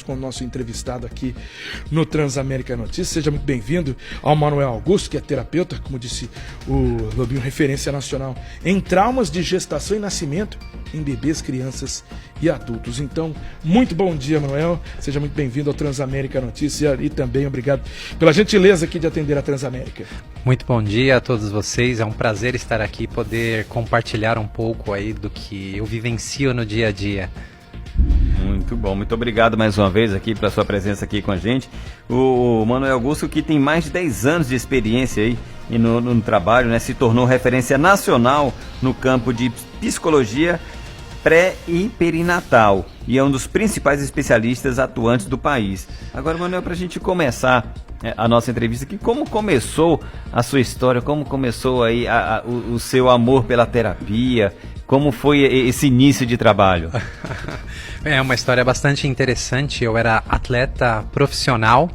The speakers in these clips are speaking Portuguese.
com o nosso entrevistado aqui no Transamérica Notícias. Seja muito bem-vindo ao Manuel Augusto, que é terapeuta, como disse o Lobinho, referência nacional em traumas de gestação e nascimento em bebês, crianças e adultos. Então, muito bom dia, Manuel. Seja muito bem-vindo ao Transamérica Notícias e também obrigado pela gentileza aqui de atender a Transamérica. Muito bom dia a todos vocês. É um prazer estar aqui e poder compartilhar um pouco aí do que eu vivencio no dia a dia. Muito bom, muito obrigado mais uma vez aqui pela sua presença aqui com a gente. O Manuel Augusto, que tem mais de 10 anos de experiência aí no trabalho, né, se tornou referência nacional no campo de psicologia pré e perinatal e é um dos principais especialistas atuantes do país. Agora, Manuel, para a gente começar a nossa entrevista aqui, como começou a sua história, como começou aí o seu amor pela terapia, como foi esse início de trabalho? É uma história bastante interessante. Eu era atleta profissional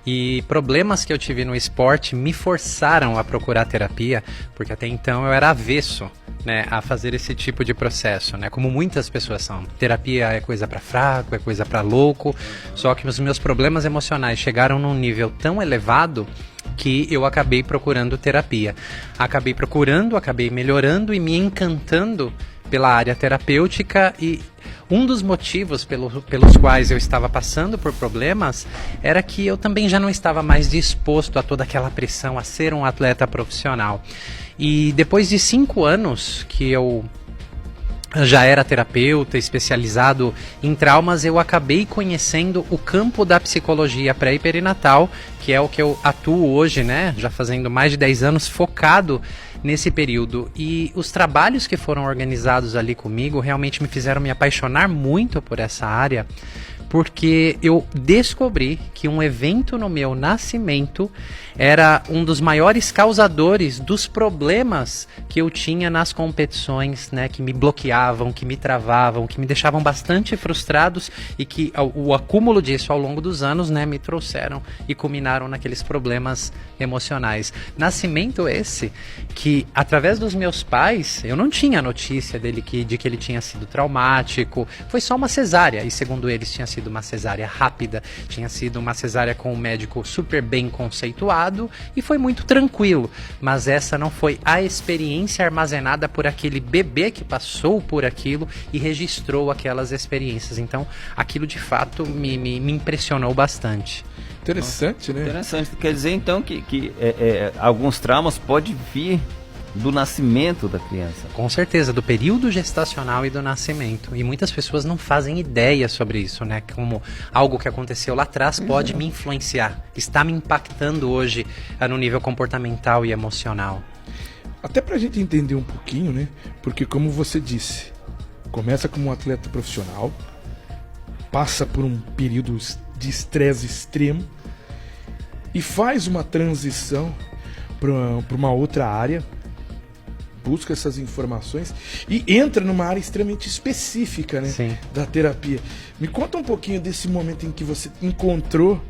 e problemas que eu tive no esporte me forçaram a procurar terapia, porque até então eu era avesso, né, a fazer esse tipo de processo, né, como muitas pessoas são. Terapia é coisa para fraco, é coisa para louco, só que os meus problemas emocionais chegaram num nível tão elevado que eu acabei procurando terapia. Acabei melhorando e me encantando pela área terapêutica, e um dos motivos pelos quais eu estava passando por problemas era que eu também já não estava mais disposto a toda aquela pressão, a ser um atleta profissional. E depois de 5 anos que eu já era terapeuta, especializado em traumas, eu acabei conhecendo o campo da psicologia pré e perinatal, que é o que eu atuo hoje, né? Já fazendo mais de 10 anos, focado nesse período. E os trabalhos que foram organizados ali comigo realmente me fizeram me apaixonar muito por essa área, porque eu descobri que um evento no meu nascimento era um dos maiores causadores dos problemas que eu tinha nas competições, né, que me bloqueavam, que me travavam, que me deixavam bastante frustrados, e que o acúmulo disso ao longo dos anos, né, me trouxeram e culminaram naqueles problemas emocionais. Nascimento esse que, através dos meus pais, eu não tinha notícia de que ele tinha sido traumático. Foi só uma cesárea, e segundo eles tinha sido uma cesárea rápida, tinha sido uma cesárea com um médico super bem conceituado, e foi muito tranquilo. Mas essa não foi a experiência armazenada por aquele bebê que passou por aquilo e registrou aquelas experiências. Então, aquilo de fato me impressionou bastante. Interessante, né? Interessante. Quer dizer, então, que alguns traumas podem vir do nascimento da criança. Com certeza, do período gestacional e do nascimento. E muitas pessoas não fazem ideia sobre isso, né? Como algo que aconteceu lá atrás pode me influenciar, está me impactando hoje no nível comportamental e emocional. Até pra gente entender um pouquinho, né? Porque, como você disse, começa como um atleta profissional, passa por um período de estresse extremo e faz uma transição para uma outra área, busca essas informações e entra numa área extremamente específica, né, da terapia. Me conta um pouquinho desse momento em que você encontrou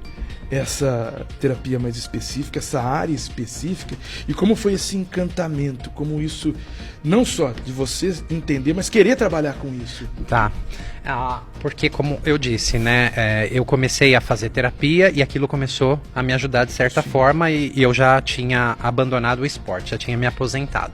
essa terapia mais específica, essa área específica, e como foi esse encantamento, como isso, não só de você entender, mas querer trabalhar com isso. Tá. Porque, como eu disse, né, eu comecei a fazer terapia e aquilo começou a me ajudar de certa forma, e eu já tinha abandonado o esporte, já tinha me aposentado.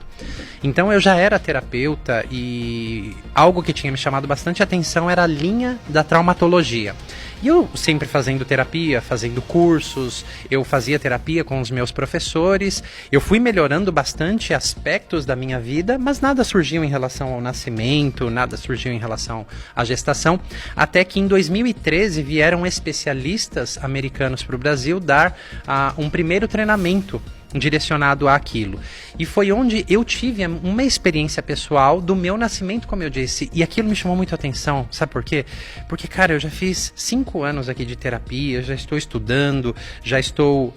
Então eu já era terapeuta, e algo que tinha me chamado bastante atenção era a linha da traumatologia. E eu sempre fazendo terapia, fazendo cursos, eu fazia terapia com os meus professores, eu fui melhorando bastante aspectos da minha vida, mas nada surgiu em relação ao nascimento, nada surgiu em relação à gestação, até que em 2013 vieram especialistas americanos para o Brasil dar um primeiro treinamento direcionado àquilo. E foi onde eu tive uma experiência pessoal do meu nascimento, como eu disse, e aquilo me chamou muito a atenção. Sabe por quê? Porque, cara, eu já fiz 5 anos aqui de terapia, já estou estudando, já estou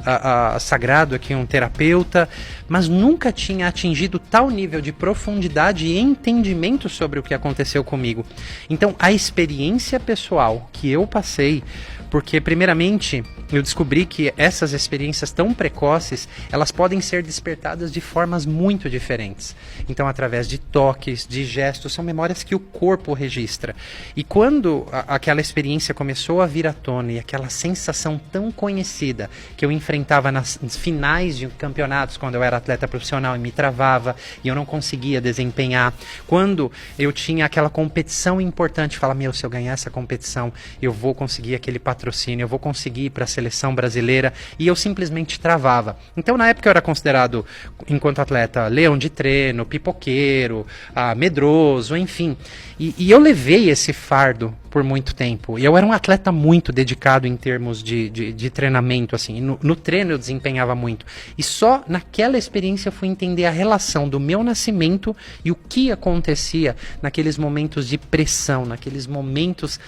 sagrado aqui um terapeuta, mas nunca tinha atingido tal nível de profundidade e entendimento sobre o que aconteceu comigo. Então, a experiência pessoal que eu passei, porque primeiramente eu descobri que essas experiências tão precoces, elas elas podem ser despertadas de formas muito diferentes. Então, através de toques, de gestos, são memórias que o corpo registra. E quando aquela experiência começou a vir à tona e aquela sensação tão conhecida que eu enfrentava nas finais de campeonatos, quando eu era atleta profissional e me travava e eu não conseguia desempenhar, quando eu tinha aquela competição importante, falar, se eu ganhar essa competição, eu vou conseguir aquele patrocínio, eu vou conseguir ir para a seleção brasileira, e eu simplesmente travava. Então, na época eu era considerado, enquanto atleta, leão de treino, pipoqueiro, medroso, enfim. E eu levei esse fardo por muito tempo. E eu era um atleta muito dedicado em termos de treinamento, assim. No treino eu desempenhava muito. E só naquela experiência eu fui entender a relação do meu nascimento e o que acontecia naqueles momentos de pressão, naqueles momentos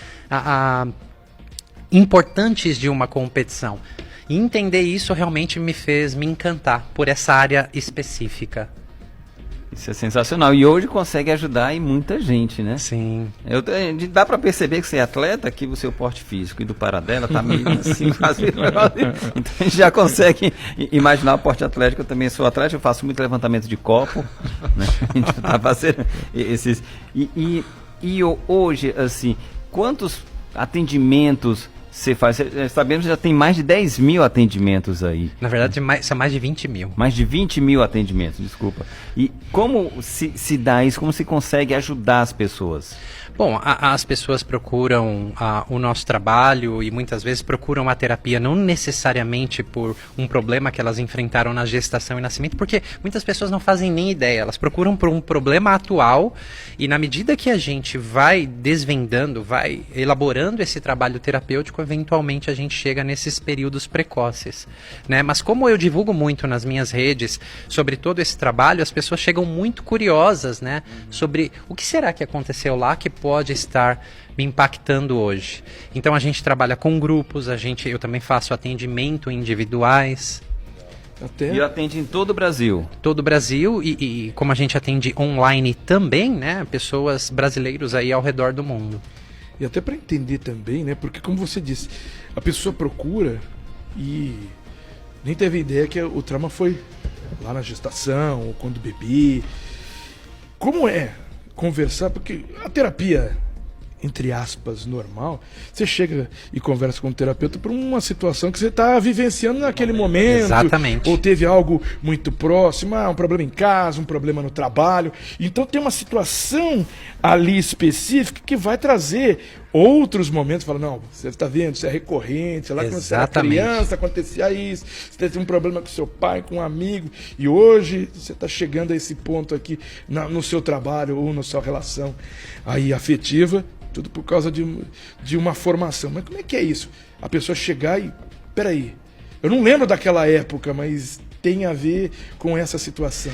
importantes de uma competição. E entender isso realmente me fez me encantar por essa área específica. Isso é sensacional. E hoje consegue ajudar muita gente, né? Sim. Dá para perceber que você é atleta, que o seu porte físico e do Paradela tá meio assim, então a gente já consegue imaginar o porte atlético. Eu também sou atleta, eu faço muito levantamento de copo, né? A gente tá fazendo esses... E hoje, assim, quantos atendimentos você faz? Sabemos que já tem mais de 10 mil atendimentos aí. Na verdade, são mais de 20 mil. Mais de 20 mil atendimentos, desculpa. E como se dá isso? Como se consegue ajudar as pessoas? Bom, as pessoas procuram o nosso trabalho e muitas vezes procuram a terapia não necessariamente por um problema que elas enfrentaram na gestação e nascimento, porque muitas pessoas não fazem nem ideia, elas procuram por um problema atual, e na medida que a gente vai desvendando, vai elaborando esse trabalho terapêutico, eventualmente a gente chega nesses períodos precoces, né? Mas como eu divulgo muito nas minhas redes sobre todo esse trabalho, as pessoas chegam muito curiosas, né? Sobre o que será que aconteceu lá que pode estar me impactando hoje. Então a gente trabalha com grupos, eu também faço atendimento individuais. E atende em todo o Brasil? Todo o Brasil, e como a gente atende online também, né? Pessoas brasileiros aí ao redor do mundo. E até para entender também, né? Porque como você disse, a pessoa procura e nem teve ideia que o trauma foi lá na gestação, ou quando bebê. Como é conversar? Porque a terapia, entre aspas, normal, você chega e conversa com o terapeuta por uma situação que você está vivenciando naquele momento. Exatamente. Ou teve algo muito próximo, um problema em casa, um problema no trabalho. Então tem uma situação ali específica que vai trazer outros momentos. Fala, não, você está vendo, isso é recorrente. Lá quando você era criança acontecia isso. Você teve um problema com seu pai, com um amigo. E hoje você está chegando a esse ponto aqui no seu trabalho ou na sua relação aí afetiva. Tudo por causa de uma formação. Mas como é que é isso? A pessoa chegar e... Peraí, eu não lembro daquela época, mas tem a ver com essa situação.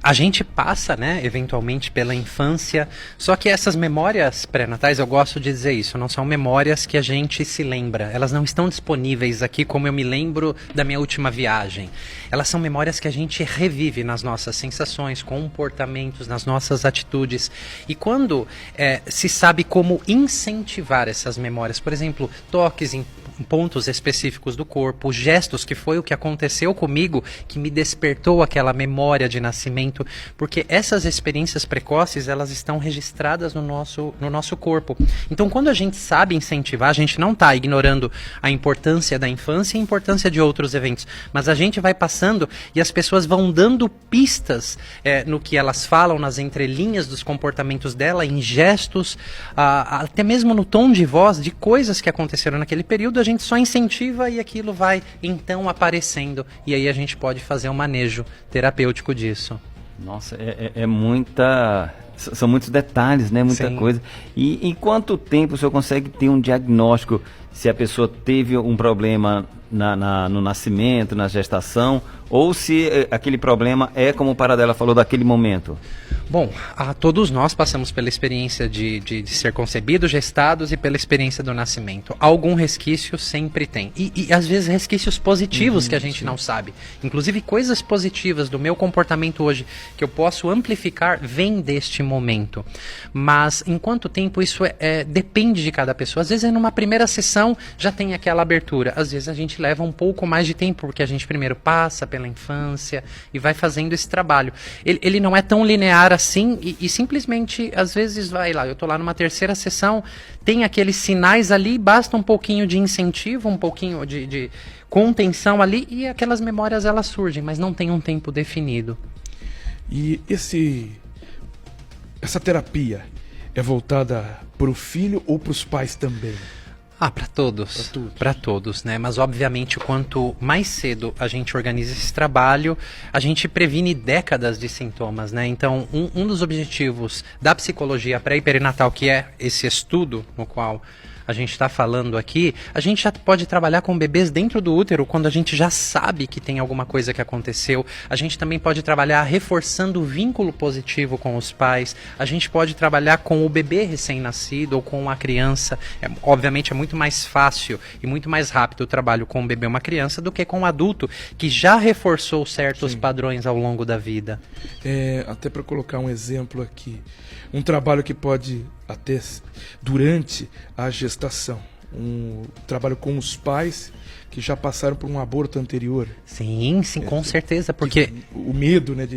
A gente passa, né, eventualmente pela infância, só que essas memórias pré-natais, eu gosto de dizer isso, não são memórias que a gente se lembra. Elas não estão disponíveis aqui como eu me lembro da minha última viagem. Elas são memórias que a gente revive nas nossas sensações, comportamentos, nas nossas atitudes. E quando se sabe como incentivar essas memórias, por exemplo, toques em pontos específicos do corpo, gestos, que foi o que aconteceu comigo, que me despertou aquela memória de nascimento, porque essas experiências precoces, elas estão registradas no nosso corpo. Então, quando a gente sabe incentivar, a gente não está ignorando a importância da infância e a importância de outros eventos, mas a gente vai passando e as pessoas vão dando pistas no que elas falam, nas entrelinhas dos comportamentos dela, em gestos, até mesmo no tom de voz, de coisas que aconteceram naquele período. A gente só incentiva e aquilo vai então aparecendo, e aí a gente pode fazer um manejo terapêutico disso. Nossa, são muitos detalhes, né? Muita Sim. coisa. E em quanto tempo o senhor consegue ter um diagnóstico se a pessoa teve um problema no nascimento, na gestação, ou se aquele problema é, como o Paradela falou, daquele momento? Bom, todos nós passamos pela experiência de ser concebidos, gestados e pela experiência do nascimento. Algum resquício sempre tem. E às vezes resquícios positivos que a gente não sabe. Inclusive coisas positivas do meu comportamento hoje que eu posso amplificar vem deste momento. Mas em quanto tempo isso depende de cada pessoa. Às vezes numa primeira sessão já tem aquela abertura. Às vezes a gente realmente leva um pouco mais de tempo, porque a gente primeiro passa pela infância e vai fazendo esse trabalho. Ele não é tão linear assim e simplesmente, às vezes, vai lá, eu tô lá numa terceira sessão, tem aqueles sinais ali, basta um pouquinho de incentivo, um pouquinho de contenção ali e aquelas memórias elas surgem, mas não tem um tempo definido. E essa terapia é voltada para o filho ou para os pais também? Para todos. Para todos, né? Mas obviamente quanto mais cedo a gente organiza esse trabalho, a gente previne décadas de sintomas, né? Então, um dos objetivos da psicologia pré e perinatal, que é esse estudo no qual a gente está falando aqui, a gente já pode trabalhar com bebês dentro do útero quando a gente já sabe que tem alguma coisa que aconteceu. A gente também pode trabalhar reforçando o vínculo positivo com os pais. A gente pode trabalhar com o bebê recém-nascido ou com a criança. Obviamente é muito mais fácil e muito mais rápido o trabalho com o bebê ou uma criança do que com um adulto que já reforçou certos padrões ao longo da vida. Até para colocar um exemplo aqui, um trabalho que pode até durante a gestação, um trabalho com os pais que já passaram por um aborto anterior. Sim, com certeza, porque o medo, né,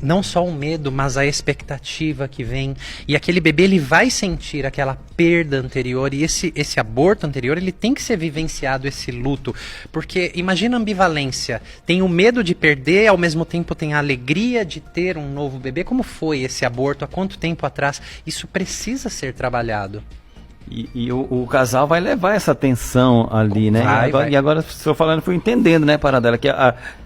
não só o medo, mas a expectativa que vem. E aquele bebê, ele vai sentir aquela perda anterior. E esse aborto anterior, ele tem que ser vivenciado, esse luto. Porque imagina a ambivalência. Tem o medo de perder, ao mesmo tempo tem a alegria de ter um novo bebê. Como foi esse aborto? Há quanto tempo atrás? Isso precisa ser trabalhado. E o casal vai levar essa tensão ali, né? Vai. E agora, estou falando, fui entendendo, né, Paradela, que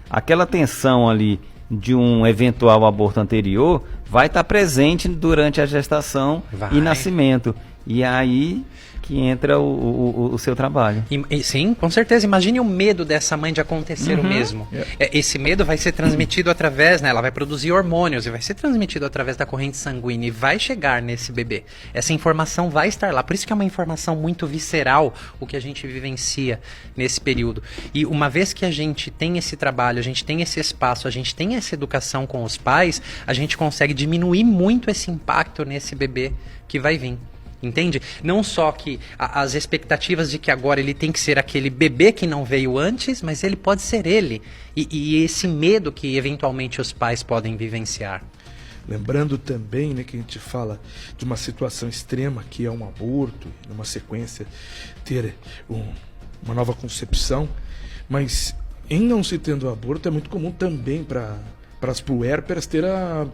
aquela tensão ali de um eventual aborto anterior vai estar presente durante a gestação e nascimento. E aí que entra o seu trabalho. Sim, com certeza. Imagine o medo dessa mãe de acontecer o mesmo. Esse medo vai ser transmitido através, né? Ela vai produzir hormônios e vai ser transmitido através da corrente sanguínea e vai chegar nesse bebê. Essa informação vai estar lá. Por isso que é uma informação muito visceral o que a gente vivencia nesse período. E uma vez que a gente tem esse trabalho, a gente tem esse espaço, a gente tem essa educação com os pais, a gente consegue diminuir muito esse impacto nesse bebê que vai vir. Entende? Não só que as expectativas de que agora ele tem que ser aquele bebê que não veio antes, mas ele pode ser ele. E esse medo que eventualmente os pais podem vivenciar. Lembrando também, né, que a gente fala de uma situação extrema que é um aborto, numa sequência ter uma nova concepção, mas em não se tendo aborto é muito comum também para as puérperas ter a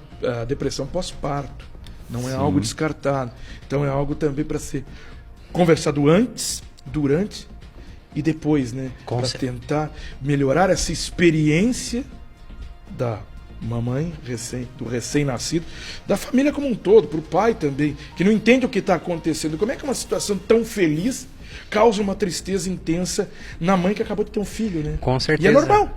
depressão pós-parto. Não é algo descartado. Então é algo também para ser conversado antes, durante e depois, né? Para tentar melhorar essa experiência da mamãe, do recém-nascido, da família como um todo, para o pai também, que não entende o que está acontecendo. Como é que uma situação tão feliz causa uma tristeza intensa na mãe que acabou de ter um filho, né? Com certeza. E é normal.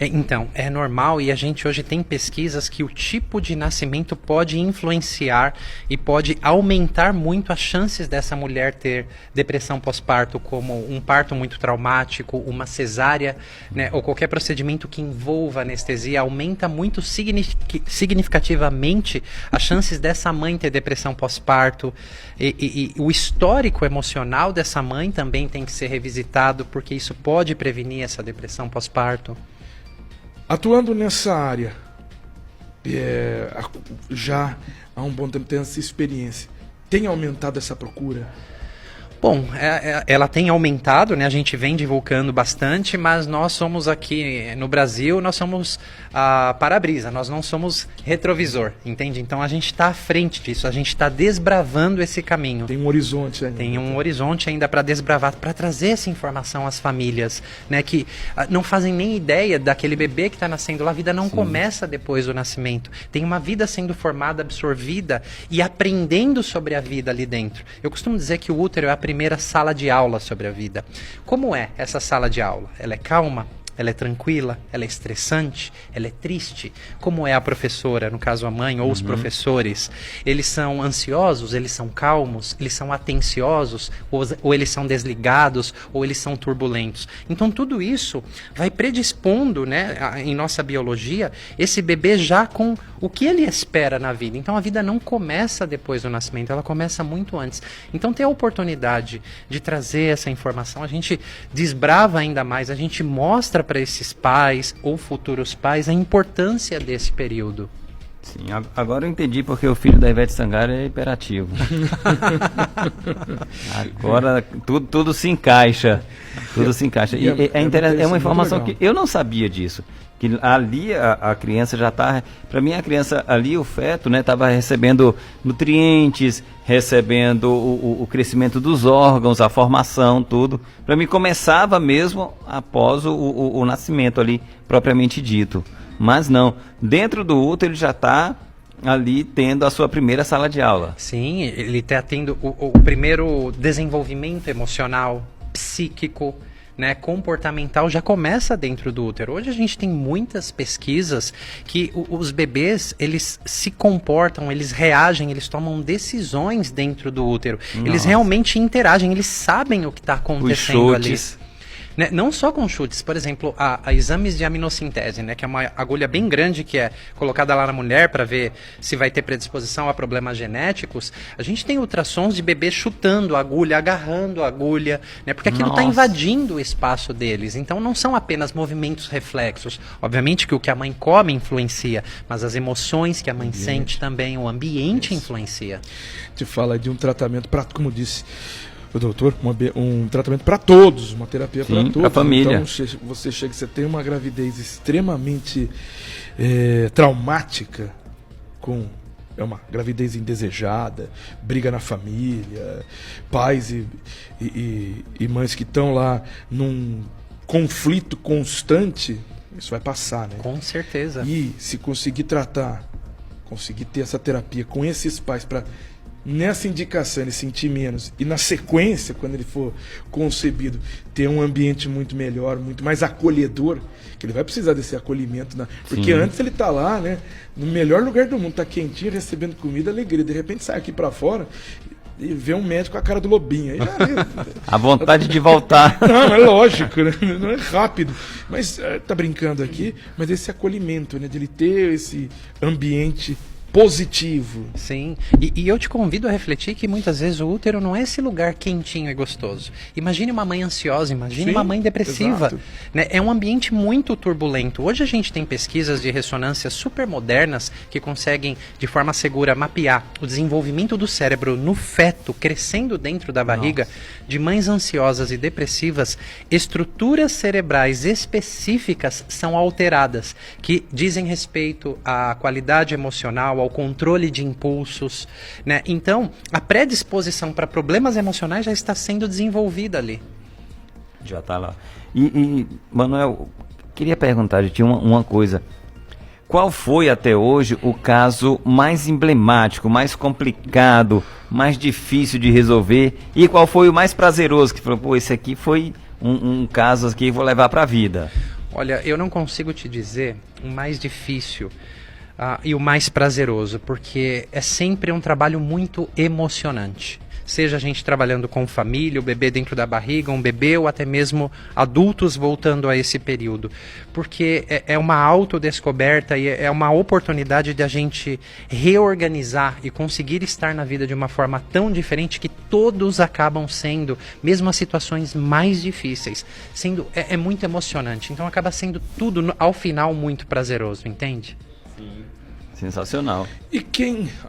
Então, é normal e a gente hoje tem pesquisas que o tipo de nascimento pode influenciar e pode aumentar muito as chances dessa mulher ter depressão pós-parto, como um parto muito traumático, uma cesárea, né, ou qualquer procedimento que envolva anestesia, aumenta muito significativamente as chances dessa mãe ter depressão pós-parto. E o histórico emocional dessa mãe também tem que ser revisitado, porque isso pode prevenir essa depressão pós-parto. Atuando nessa área, já há um bom tempo, tem essa experiência, tem aumentado essa procura? Bom, ela tem aumentado, né? A gente vem divulgando bastante, mas nós somos aqui no Brasil, nós somos para-brisa, nós não somos retrovisor, entende? Então a gente está à frente disso, a gente está desbravando esse caminho. Tem um horizonte ainda. Tem um horizonte ainda para desbravar, para trazer essa informação às famílias, né? Que não fazem nem ideia daquele bebê que está nascendo lá, a vida não começa depois do nascimento. Tem uma vida sendo formada, absorvida e aprendendo sobre a vida ali dentro. Eu costumo dizer que o útero é a primeira sala de aula sobre a vida. Como é essa sala de aula? Ela é calma? ela é tranquila, ela é estressante, ela é triste? Como é a professora, no caso a mãe ou os professores? Eles são ansiosos, eles são calmos, eles são atenciosos, ou eles são desligados, ou eles são turbulentos? Então tudo isso vai predispondo, né, em nossa biologia, esse bebê já com o que ele espera na vida. Então a vida não começa depois do nascimento, ela começa muito antes. Então ter a oportunidade de trazer essa informação, a gente desbrava ainda mais, a gente mostra para esses pais ou futuros pais a importância desse período. Sim, agora eu entendi porque o filho da Ivete Sangalo é hiperativo. Agora tudo se encaixa. Tudo se encaixa. E é uma informação que eu não sabia disso. Que ali a criança já está... Para mim, a criança ali, o feto, né, estava recebendo nutrientes, recebendo o crescimento dos órgãos, a formação, tudo. Para mim, começava mesmo após o nascimento ali, propriamente dito. Mas não, dentro do útero ele já está ali tendo a sua primeira sala de aula. Sim, ele está tendo o primeiro desenvolvimento emocional, psíquico, né, comportamental, já começa dentro do útero. Hoje a gente tem muitas pesquisas que os bebês, eles se comportam, eles reagem, eles tomam decisões dentro do útero. Nossa. Eles realmente interagem, eles sabem o que está acontecendo ali. Né? Não só com chutes, por exemplo, a exames de aminocintese, né, que é uma agulha bem grande que é colocada lá na mulher para ver se vai ter predisposição a problemas genéticos. A gente tem ultrassons de bebê chutando a agulha, agarrando a agulha, né, porque aquilo está invadindo o espaço deles. Então não são apenas movimentos reflexos. Obviamente que o que a mãe come influencia, mas as emoções que a mãe sente também, o ambiente influencia. Te fala de um tratamento para, como disse o doutor, um tratamento para todos, uma terapia para todos. Para a família. Então você tem uma gravidez extremamente traumática, é uma gravidez indesejada, briga na família, pais e mães que estão lá num conflito constante, isso vai passar, né? Com certeza. E se conseguir tratar, conseguir ter essa terapia com esses pais para nessa indicação ele sentir menos e na sequência, quando ele for concebido, ter um ambiente muito melhor, muito mais acolhedor, que ele vai precisar desse acolhimento, porque antes ele tá lá, né, no melhor lugar do mundo, tá quentinho, recebendo comida, alegria, de repente sai aqui para fora e vê um médico com a cara do lobinho, aí já a vontade de voltar. Não, é lógico, né? Não é rápido, mas tá brincando aqui, mas esse acolhimento, né, de ele ter esse ambiente positivo. Sim, e eu te convido a refletir que muitas vezes o útero não é esse lugar quentinho e gostoso. Imagine uma mãe ansiosa, imagine uma mãe depressiva. Né? É um ambiente muito turbulento. Hoje a gente tem pesquisas de ressonância super modernas que conseguem, de forma segura, mapear o desenvolvimento do cérebro no feto, crescendo dentro da barriga, de mães ansiosas e depressivas. Estruturas cerebrais específicas são alteradas, que dizem respeito à qualidade emocional, ao controle de impulsos, né? Então, a predisposição para problemas emocionais já está sendo desenvolvida ali. Já está lá. E Manuel, queria perguntar de ti uma coisa. Qual foi até hoje o caso mais emblemático, mais complicado, mais difícil de resolver? E qual foi o mais prazeroso? Que falou, pô, esse aqui foi um caso que vou levar para a vida. Olha, eu não consigo te dizer o mais difícil e o mais prazeroso, porque é sempre um trabalho muito emocionante. Seja a gente trabalhando com família, o bebê dentro da barriga, um bebê ou até mesmo adultos voltando a esse período. Porque é uma autodescoberta e é uma oportunidade de a gente reorganizar e conseguir estar na vida de uma forma tão diferente que todos acabam sendo, mesmo as situações mais difíceis, é muito emocionante. Então acaba sendo tudo, ao final, muito prazeroso, entende? Sim. Sensacional. E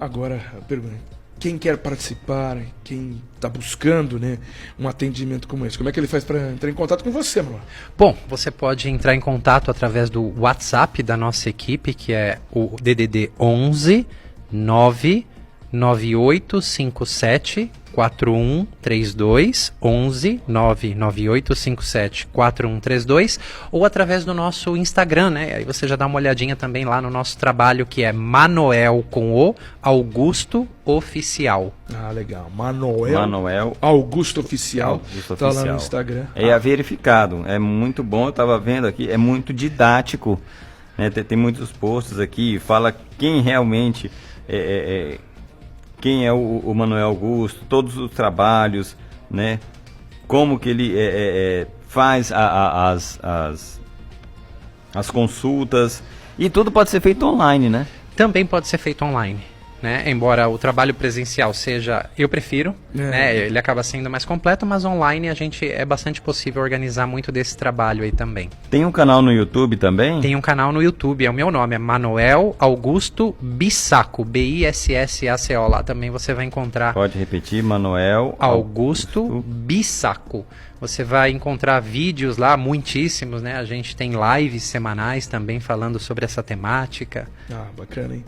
agora a pergunta, quem quer participar, quem está buscando, né, um atendimento como esse, como é que ele faz para entrar em contato com você, Manuel? Bom, você pode entrar em contato através do WhatsApp da nossa equipe, que é o DDD 11 9 9857 4132, 11 99857 4132, ou através do nosso Instagram, né? Aí você já dá uma olhadinha também lá no nosso trabalho, que é Manoel com o Augusto Oficial. Ah, legal. Manoel Augusto Oficial. Augusto Tá Oficial. lá no Instagram. É verificado. É muito bom, eu estava vendo aqui, é muito didático. Né? Tem muitos posts aqui, fala quem realmente quem é o Manoel Augusto, todos os trabalhos, né? Como que ele faz as consultas, e tudo pode ser feito online, né? Também pode ser feito online, né? Embora o trabalho presencial seja, eu prefiro, né? Ele acaba sendo mais completo, mas online é bastante possível organizar muito desse trabalho aí também. Tem um canal no YouTube também? Tem um canal no YouTube, é o meu nome, é Manoel Augusto Bissaco, Bissaco. Lá também você vai encontrar. Pode repetir, Manoel Augusto Bissaco. Você vai encontrar vídeos lá, muitíssimos, né? A gente tem lives semanais também falando sobre essa temática. Ah, bacana, hein?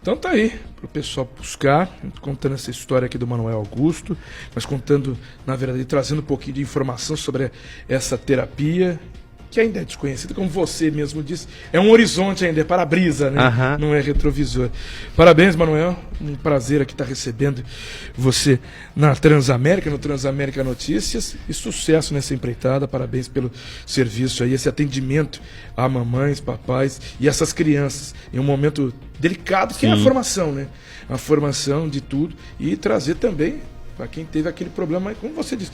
Então tá aí, pro pessoal buscar, contando essa história aqui do Manoel Augusto, mas contando, na verdade, trazendo um pouquinho de informação sobre essa terapia, que ainda é desconhecida, como você mesmo disse, é um horizonte ainda, é para-brisa, né? Não é retrovisor. Parabéns, Manoel, um prazer aqui estar recebendo você na Transamérica, no Transamérica Notícias, e sucesso nessa empreitada, parabéns pelo serviço aí, esse atendimento a mamães, papais e essas crianças, em um momento delicado, que é a formação, né? A formação de tudo, e trazer também para quem teve aquele problema, como você disse,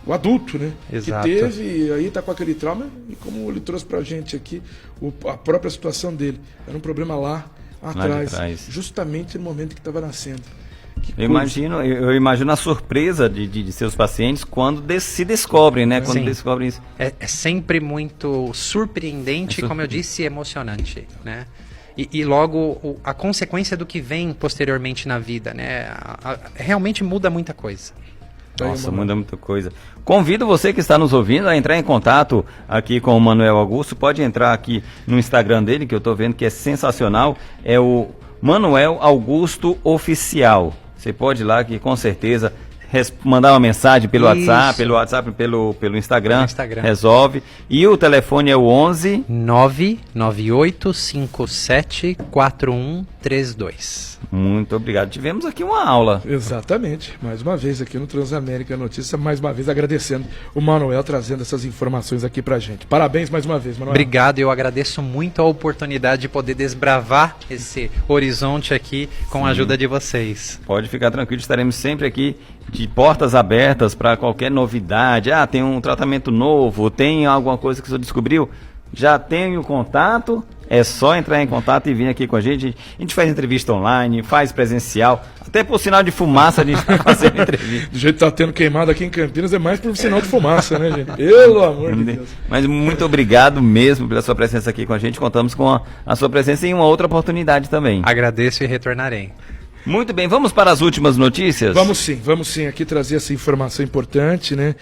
o adulto, né? Exato. Que teve, aí tá com aquele trauma, e como ele trouxe pra gente aqui, a própria situação dele. Era um problema lá atrás, justamente no momento que estava nascendo. Eu imagino a surpresa de seus pacientes quando se descobrem, né? Quando descobrem isso. É sempre muito surpreendente, como eu disse, emocionante, né? E logo a consequência do que vem posteriormente na vida, né? Realmente muda muita coisa. Nossa, muda muita coisa. Convido você que está nos ouvindo a entrar em contato aqui com o Manoel Augusto. Pode entrar aqui no Instagram dele, que eu estou vendo que é sensacional. É o Manoel Augusto Oficial. Você pode ir lá que com certeza mandar uma mensagem pelo WhatsApp, pelo Instagram, resolve. E o telefone é o 11 99857 4132. Muito obrigado. Tivemos aqui uma aula. Exatamente. Mais uma vez aqui no Transamérica Notícia, mais uma vez agradecendo o Manoel trazendo essas informações aqui pra gente. Parabéns mais uma vez, Manoel. Obrigado, eu agradeço muito a oportunidade de poder desbravar esse horizonte aqui com a ajuda de vocês. Pode ficar tranquilo, estaremos sempre aqui de portas abertas para qualquer novidade. Ah, tem um tratamento novo, tem alguma coisa que você descobriu? Já tem o contato, é só entrar em contato e vir aqui com a gente. A gente faz entrevista online, faz presencial, até por sinal de fumaça a gente vai fazer entrevista. Do jeito que tá tendo queimado aqui em Campinas, é mais por sinal de fumaça, né, gente? Pelo amor de Deus. Mas muito obrigado mesmo pela sua presença aqui com a gente. Contamos com a sua presença em uma outra oportunidade também. Agradeço e retornarei. Muito bem, vamos para as últimas notícias? Vamos sim, aqui trazer essa informação importante, né?